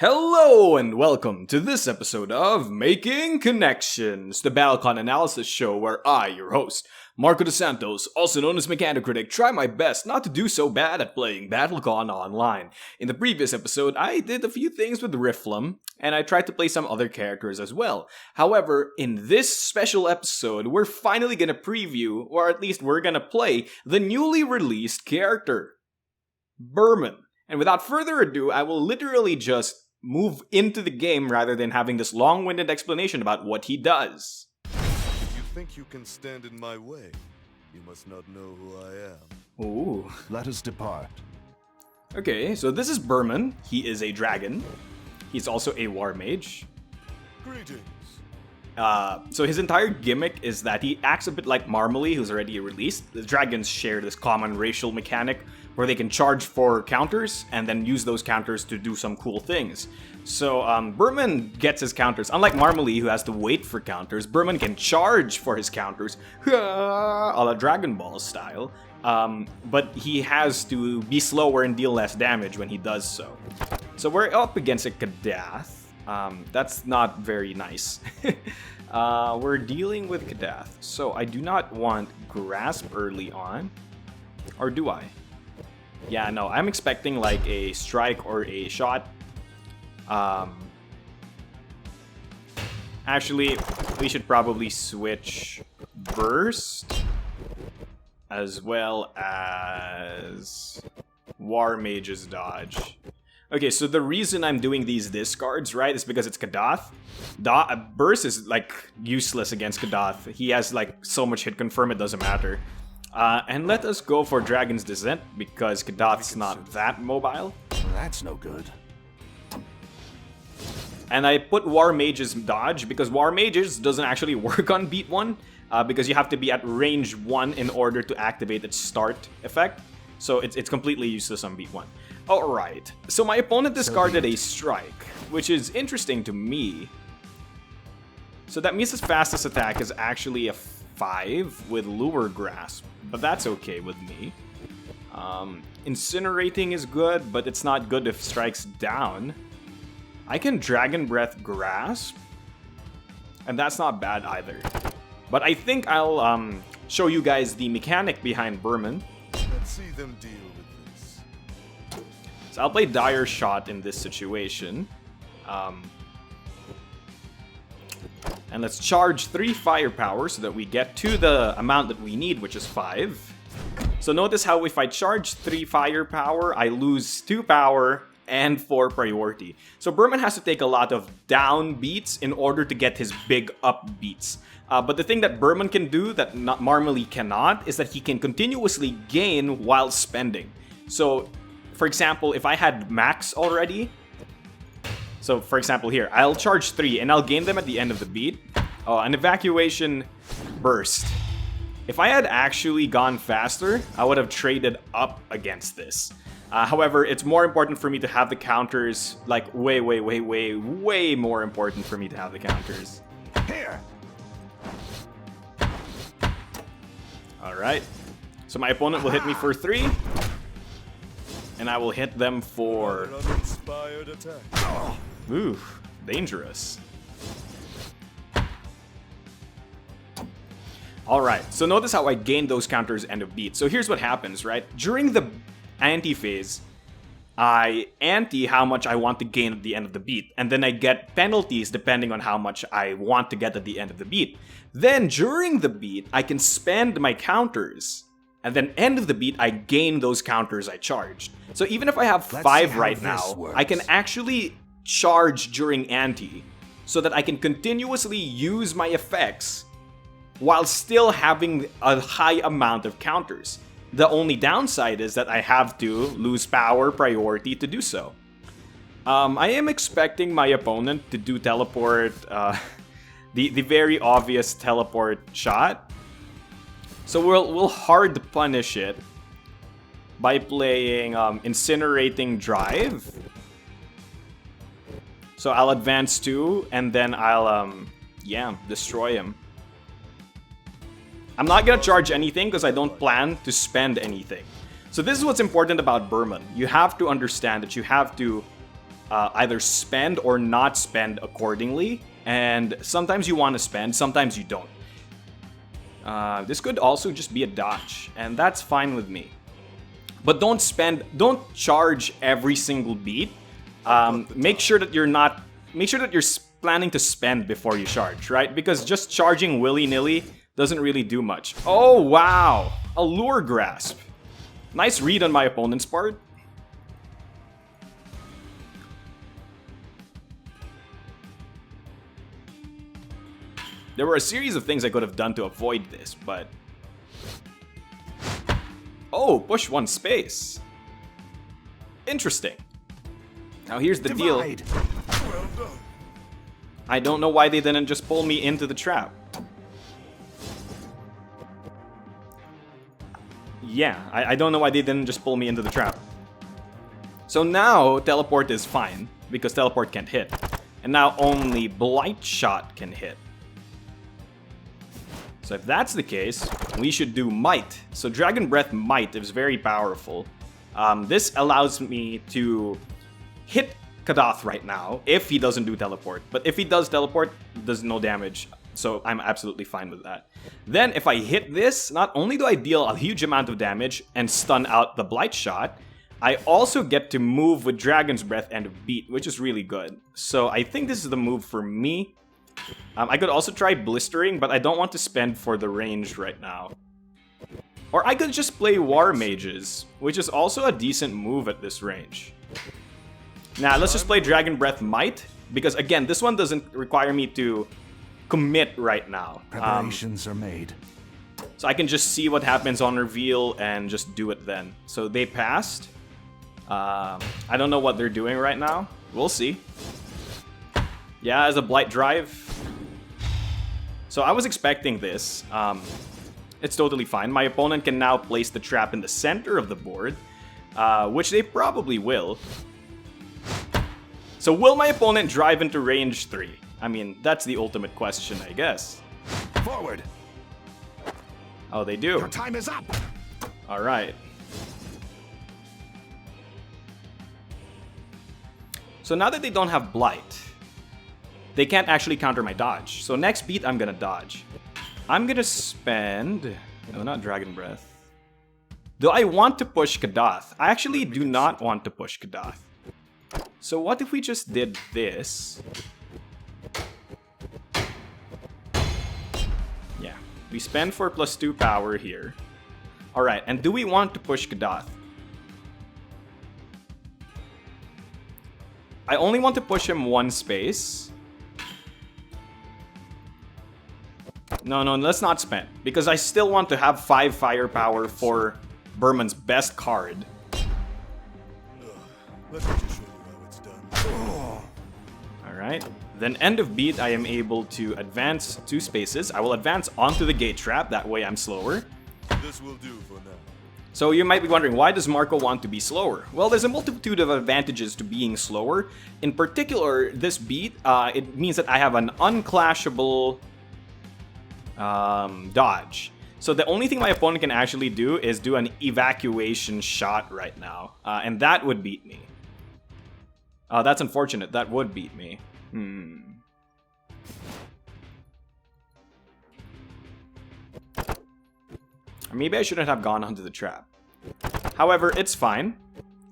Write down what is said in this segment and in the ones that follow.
Hello and welcome to this episode of Making Connections, the BattleCON analysis show where I, your host, Marco DeSantos, also known as Mechanocritic, try my best not to do so bad at playing BattleCON online. In the previous episode, I did a few things with Riflum, and I tried to play some other characters as well. However, in this special episode, we're finally gonna preview, or at least we're gonna play, the newly released character, Burman. And without further ado, I will literally just move into the game rather than having this long-winded explanation about what he does. If you think you can stand in my way, you must not know who I am. Ooh. Let us depart. Okay, so this is Burman. He is a dragon. He's also a war mage. Greetings. So his entire gimmick is that he acts a bit like Marmally, who's already released. The dragons share this common racial mechanic where they can charge for counters and then use those counters to do some cool things. So Burman gets his counters. Unlike Marmally, who has to wait for counters, Burman can charge for his counters, a la Dragon Ball style. But he has to be slower and deal less damage when he does so. So we're up against a Kadath. That's not very nice. We're dealing with Kadath. So I do not want Grasp early on. Or do I? Yeah, no, I'm expecting like a strike or a shot. Actually, we should probably switch Burst as well as War Mage's Dodge. Okay, so the reason I'm doing these discards, right, is because it's Kadath. Burst is like useless against Kadath. He has like so much hit confirm, it doesn't matter. And let us go for Dragon's Descent because Kadath's not that mobile. That's no good. And I put War Mage's Dodge because War Mage's doesn't actually work on beat 1 because you have to be at range 1 in order to activate its start effect. So it's completely useless on beat 1. Alright, so my opponent discarded a strike, which is interesting to me. So that means his fastest attack is actually a 5 with Lure Grasp, but that's okay with me. Incinerating is good, but it's not good if strikes down. I can Dragon Breath Grasp, and that's not bad either. But I think I'll show you guys the mechanic behind Burman. Let's see them deal with this. So I'll play Dire Shot in this situation. And let's charge 3 firepower so that we get to the amount that we need, which is 5. So notice how if I charge 3 firepower, I lose 2 power and 4 priority. So Burman has to take a lot of down beats in order to get his big up beats. But the thing that Burman can do that Marmally cannot is that he can continuously gain while spending. So, for example, if I had max already, so, for example, here, I'll charge 3 and I'll gain them at the end of the beat. An Evacuation Burst. If I had actually gone faster, I would have traded up against this. However, it's more important for me to have the counters, like way more important for me to have the counters. Here. Alright. So my opponent will hit me for 3. And I will hit them for... An uninspired attack. Ooh, dangerous. Alright, so notice how I gained those counters end of beat. So here's what happens, right? During the ante phase, I ante how much I want to gain at the end of the beat. And then I get penalties depending on how much I want to get at the end of the beat. Then during the beat, I can spend my counters. And then end of the beat, I gain those counters I charged. So even if I have 5 right now, I can actually charge during ante so that I can continuously use my effects while still having a high amount of counters. The only downside is that I have to lose power priority to do so. I am expecting my opponent to do teleport, the very obvious teleport shot. So we'll hard punish it by playing Incinerating Drive. So I'll advance 2 and then I'll destroy him. I'm not gonna charge anything because I don't plan to spend anything. So this is what's important about Burman. You have to understand that you have to either spend or not spend accordingly. And sometimes you want to spend, sometimes you don't. This could also just be a dodge, and that's fine with me. But don't charge every single beat. Make sure that you're planning to spend before you charge, right? Because just charging willy-nilly doesn't really do much. Oh, wow! A lure grasp. Nice read on my opponent's part. There were a series of things I could have done to avoid this, but... Oh, push one space. Interesting. Now here's the deal. I don't know why they didn't just pull me into the trap. Yeah, I don't know why they didn't just pull me into the trap. So now teleport is fine, because teleport can't hit. And now only Blight Shot can hit. So if that's the case, we should do Might. So Dragon Breath Might is very powerful. This allows me to hit Kadath right now if he doesn't do teleport. But if he does teleport, it does no damage. So I'm absolutely fine with that. Then if I hit this, not only do I deal a huge amount of damage and stun out the Blight Shot, I also get to move with Dragon's Breath and Beat, which is really good. So I think this is the move for me. I could also try Blistering, but I don't want to spend for the range right now. Or I could just play War Mages, which is also a decent move at this range. Now, let's just play Dragon Breath Might, because again, this one doesn't require me to commit right now. Preparations are made. So I can just see what happens on reveal and just do it then. So they passed. I don't know what they're doing right now. We'll see. Yeah, as a Blight Drive. So I was expecting this. It's totally fine. My opponent can now place the trap in the center of the board, which they probably will. So will my opponent drive into range 3? I mean, that's the ultimate question, I guess. Forward. Oh, they do. Your time is up. All right. So now that they don't have Blight, they can't actually counter my dodge. So next beat, I'm gonna dodge. I'm gonna spend... No, not Dragon Breath. Do I want to push Kadath? I actually do not want to push Kadath. So what if we just did this? Yeah. We spend for +2 power here. Alright, and do we want to push Kadath? I only want to push him one space. No, let's not spend. Because I still want to have 5 firepower for Burman's best card. Let me just show you how it's done. Alright. Then end of beat, I am able to advance 2 spaces. I will advance onto the gate trap, that way I'm slower. This will do for now. So you might be wondering, why does Marco want to be slower? Well, there's a multitude of advantages to being slower. In particular, this beat, it means that I have an unclashable dodge. So the only thing my opponent can actually do is do an evacuation shot right now. And that would beat me. That's unfortunate. That would beat me. Or maybe I shouldn't have gone onto the trap. However, it's fine.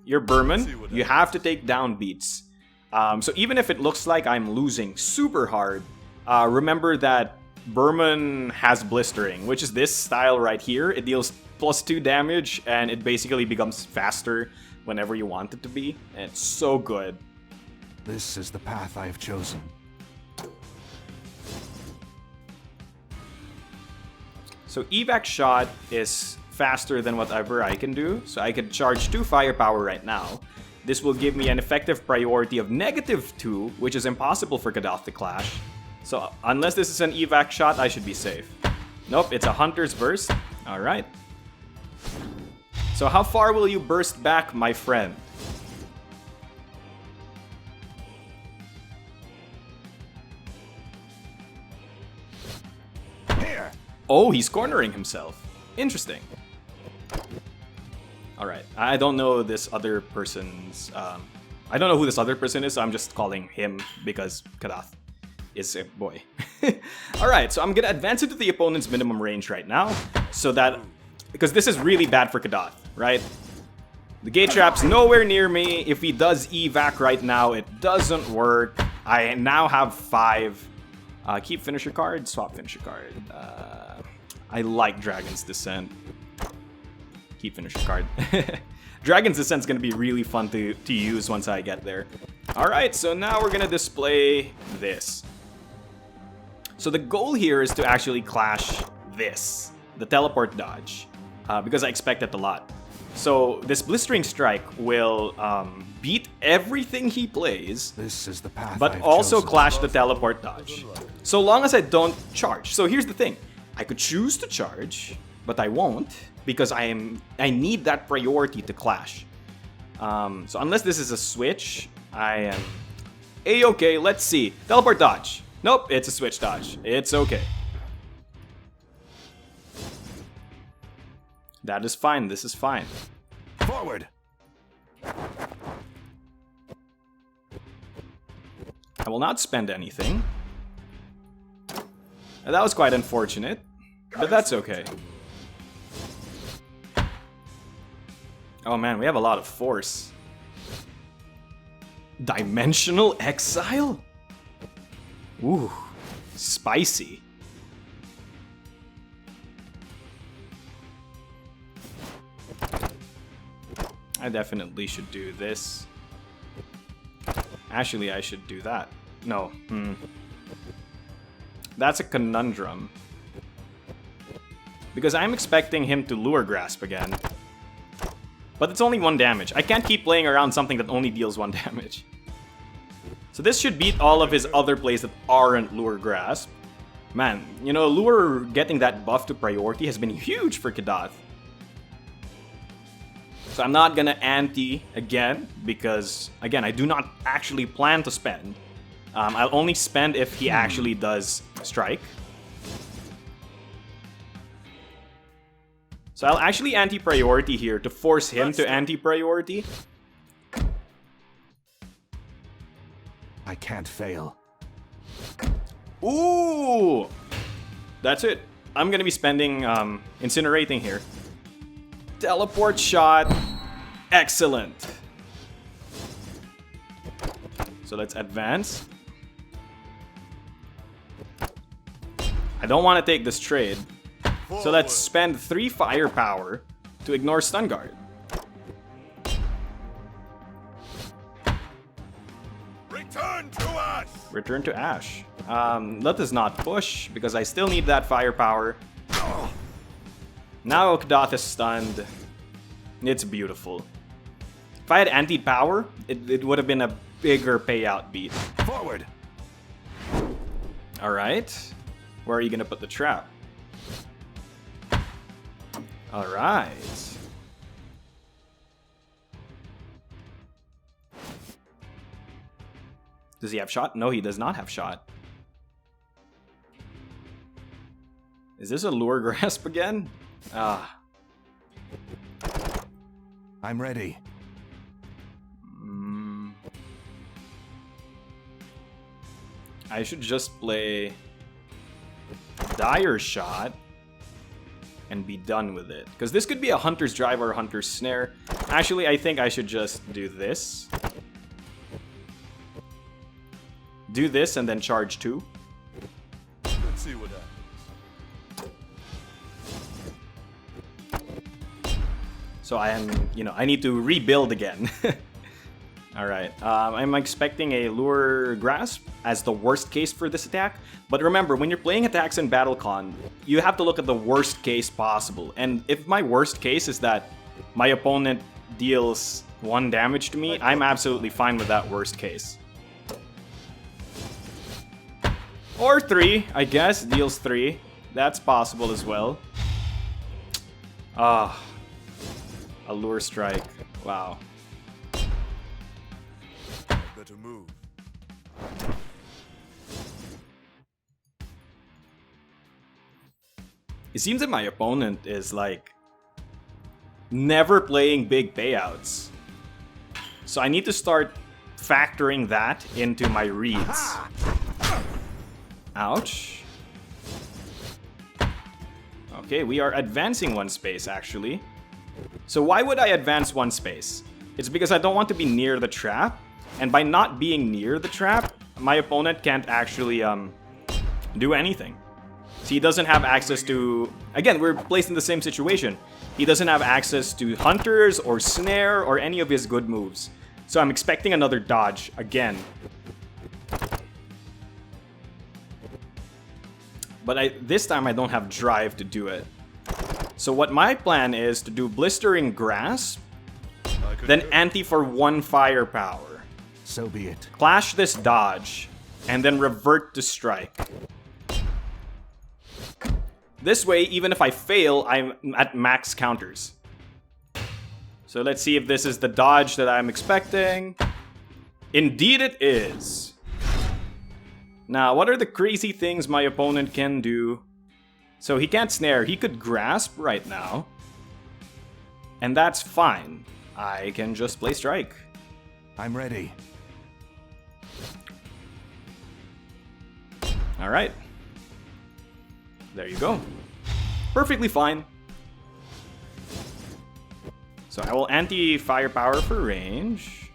You're Burman. You have to take down beats. So even if it looks like I'm losing super hard, remember that Burman has Blistering, which is this style right here. It deals +2 damage, and it basically becomes faster whenever you want it to be. And it's so good. This is the path I have chosen. So evac shot is faster than whatever I can do. So I could charge 2 firepower right now. This will give me an effective priority of -2, which is impossible for Kadath to clash. So unless this is an evac shot, I should be safe. Nope, it's a Hunter's Burst. Alright. So how far will you burst back, my friend? Here. Oh, he's cornering himself. Interesting. Alright, I don't know this other person's I don't know who this other person is, so I'm just calling him because Kadath is a boy. Alright, so I'm gonna advance into the opponent's minimum range right now, so that, because this is really bad for Kadath, right? The gate trap's nowhere near me. If he does evac right now, it doesn't work. I now have 5. Keep finisher card, swap finisher card. I like Dragon's Descent. Keep finisher card. Dragon's Descent's gonna be really fun to use once I get there. Alright, so now we're gonna display this. So the goal here is to actually clash this, the teleport dodge, because I expect it a lot. So this Blistering Strike will beat everything he plays, This is the path but I've also chosen. clash the teleport dodge. So long as I don't charge. So here's the thing. I could choose to charge, but I won't because I need that priority to clash. So unless this is a switch, I am a-okay. Let's see. Teleport dodge. Nope, it's a switch dodge. It's okay. That is fine. This is fine. Forward. I will not spend anything. That was quite unfortunate, but that's okay. Oh man, we have a lot of force. Dimensional Exile? Ooh, spicy. I definitely should do this. Actually, I should do that. No. That's a conundrum. Because I'm expecting him to Lure Grasp again. But it's only 1 damage. I can't keep playing around something that only deals 1 damage. So this should beat all of his other plays that aren't Lure Grasp. Man, you know, Lure getting that buff to priority has been huge for Kadath. So I'm not gonna ante again, because, again, I do not actually plan to spend. I'll only spend if he actually does strike. So I'll actually anti-priority here to force him to anti-priority. I can't fail. Ooh! That's it. I'm gonna be spending incinerating here. Teleport shot. Excellent. So let's advance. I don't want to take this trade. So let's spend 3 firepower to ignore stun guard. Return to Ash! Return to Ash. Let us not push, because I still need that firepower. Now Kadath is stunned. It's beautiful. If I had anti-power, it would have been a bigger payout beat. Forward. Alright. Where are you gonna put the trap? Alright. Does he have shot? No, he does not have shot. Is this a Lure Grasp again? Ah. I'm ready. I should just play Dire Shot and be done with it. Because this could be a Hunter's Drive or a Hunter's Snare. Actually, I think I should just do this. Do this and then charge 2. Let's see what happens. So I am, you know, I need to rebuild again. Alright, I'm expecting a Lure Grasp as the worst case for this attack. But remember, when you're playing attacks in BattleCON, you have to look at the worst case possible. And if my worst case is that my opponent deals 1 damage to me, I'm absolutely fine with that worst case. Or 3, I guess, deals 3. That's possible as well. Ah, a Lure Strike. Wow. Better move. It seems that my opponent is like never playing big payouts. So I need to start factoring that into my reads. Ouch. Okay, we are advancing one space, actually. So why would I advance one space? It's because I don't want to be near the trap. And by not being near the trap, my opponent can't actually do anything. So he doesn't have access to... Again, we're placed in the same situation. He doesn't have access to hunters or snare or any of his good moves. So I'm expecting another dodge again. But this time I don't have drive to do it. So what my plan is to do Blistering Grasp, then anti for 1 firepower. So be it. Clash this dodge, and then revert to strike. This way, even if I fail, I'm at max counters. So let's see if this is the dodge that I'm expecting. Indeed it is. Now, what are the crazy things my opponent can do? So he can't snare. He could grasp right now. And that's fine. I can just play strike. I'm ready. Alright. There you go. Perfectly fine. So I will anti-firepower for range.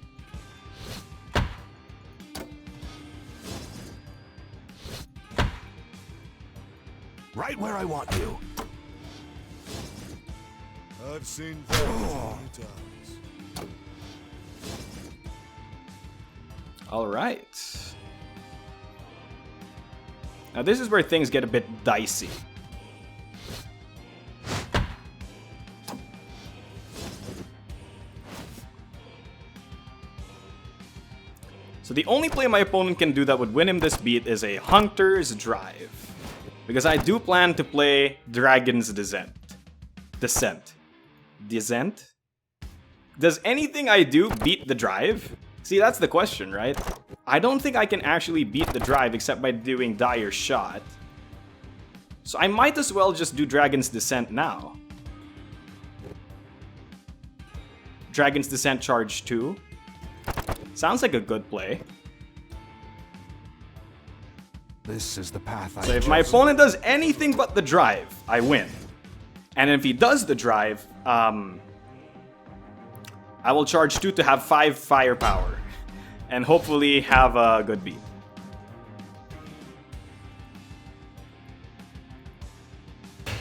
Right where I want you. I've seen that many times. Alright. Now this is where things get a bit dicey. So the only play my opponent can do that would win him this beat is a Hunter's Drive. Because I do plan to play Dragon's Descent. Descent? Does anything I do beat the drive? See, that's the question, right? I don't think I can actually beat the drive except by doing Dire Shot. So I might as well just do Dragon's Descent now. Dragon's Descent charge 2. Sounds like a good play. This is the path So if my opponent does anything but the drive, I win. And if he does the drive, I will charge 2 to have 5 firepower. And hopefully have a good beat.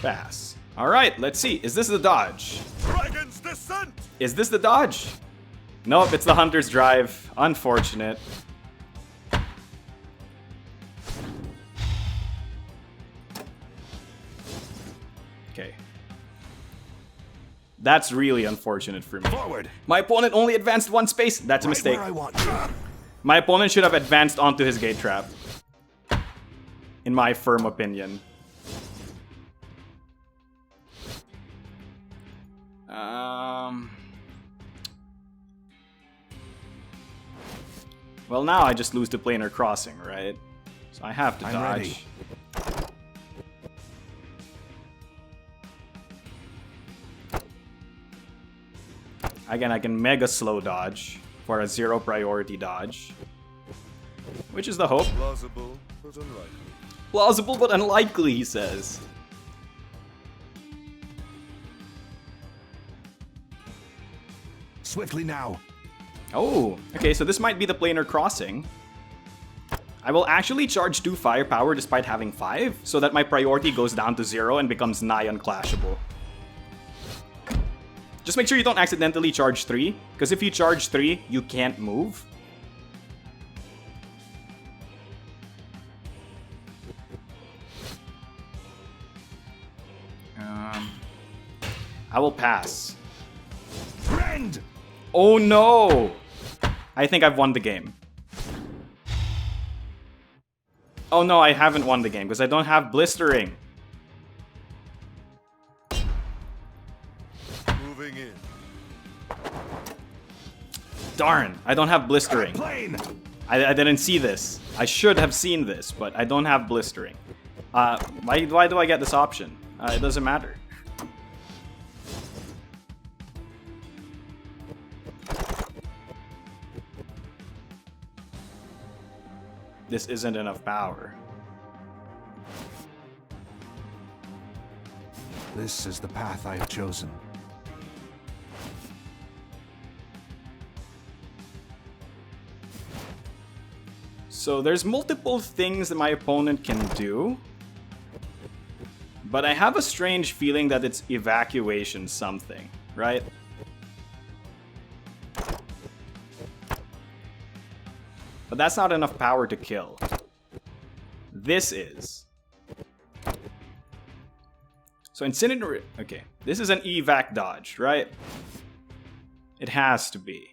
Pass. Alright, let's see. Is this the dodge? Dragon's Descent! Is this the dodge? Nope, it's the Hunter's Drive. Unfortunate. Okay. That's really unfortunate for me. Forward. My opponent only advanced 1 space. That's a Right mistake. where I want you. My opponent should have advanced onto his gate trap. In my firm opinion. Well, now I just lose to planar crossing, right? So I have to I'm dodge. ready. Again, I can mega slow dodge for a 0 priority dodge. Which is the hope. Plausible, but unlikely. Plausible but unlikely, he says. Swiftly now. Oh, okay, so this might be the planar crossing. I will actually charge 2 firepower despite having 5, so that my priority goes down to 0 and becomes nigh unclashable. Just make sure you don't accidentally charge 3, because if you charge 3, you can't move. I will pass. Rend! Oh no! I think I've won the game. Oh no, I haven't won the game because I don't have blistering. Moving in. Darn, I don't have blistering. Plane! I didn't see this. I should have seen this, but I don't have blistering. Why do I get this option? It doesn't matter. this isn't enough power. This is the path I have chosen. So there's multiple things that my opponent can do. But I have a strange feeling that it's evacuation something, right? But that's not enough power to kill. This is. So incinerate. Okay, this is an evac dodge, right? It has to be.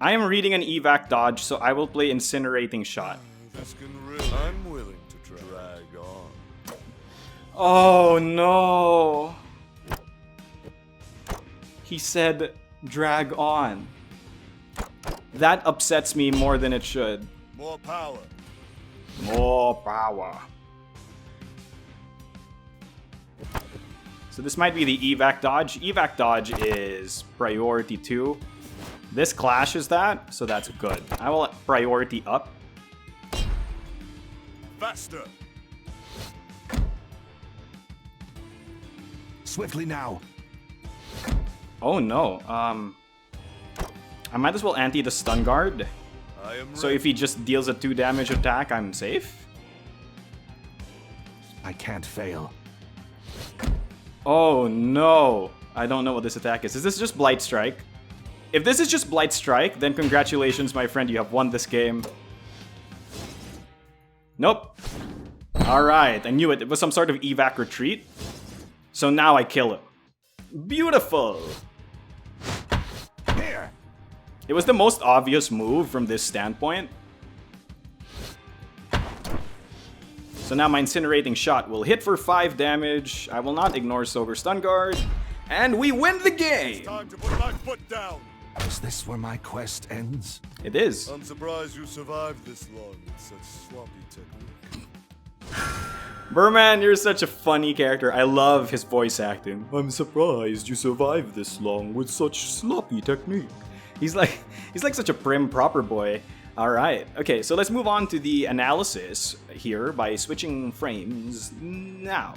I am reading an evac dodge, so I will play incinerating shot. I'm willing to drag on. Oh no! He said drag on. That upsets me more than it should. More power. More power. So this might be the evac dodge. Evac dodge is priority 2. This clashes that, so that's good. I will priority up. Faster. Swiftly now. Oh no. I might as well anti the stun guard. I am So ready. if he just deals a 2 damage attack, I'm safe? I can't fail. Oh no. I don't know what this attack is. Is this just Blight Strike? If this is just Blight Strike, then congratulations, my friend. You have won this game. Nope. Alright, I knew it. It was some sort of evac retreat. So now I kill him. Beautiful. Here. It was the most obvious move from this standpoint. So now my incinerating shot will hit for 5 damage. I will not ignore Sober Stun Guard. And we win the game! Time to put my foot down. Is this where my quest ends? It is. I'm surprised you survived this long with such sloppy technique. Burman, you're such a funny character. I love his voice acting. I'm surprised you survived this long with such sloppy technique. He's like such a prim proper boy. Alright, okay, so let's move on to the analysis here by switching frames now.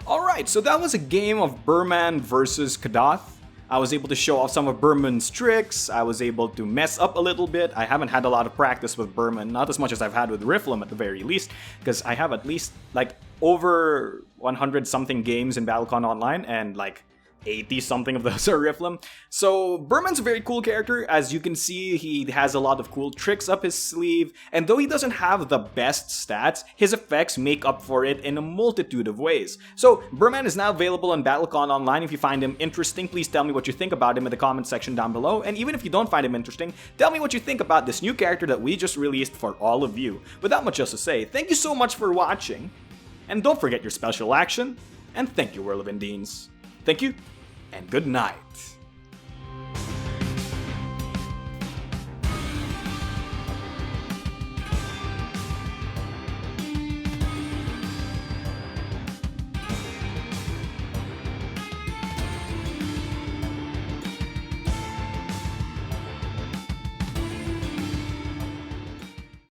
Alright, so that was a game of Burman versus Kadath. I was able to show off some of Burman's tricks. I was able to mess up a little bit. I haven't had a lot of practice with Burman, not as much as I've had with Riflem at the very least, because I have at least like over 100 something games in BattleCON Online, and like 80 something of those are Riflem. So Burman's a very cool character. As you can see, he has a lot of cool tricks up his sleeve, and though he doesn't have the best stats, his effects make up for it in a multitude of ways. So Burman is now available on BattleCON Online. If you find him interesting, please tell me what you think about him in the comment section down below, and even if you don't find him interesting, tell me what you think about this new character that we just released for all of you. Without much else to say, thank you so much for watching, and don't forget your special action, and thank you, World of Indians. Thank you, and good night.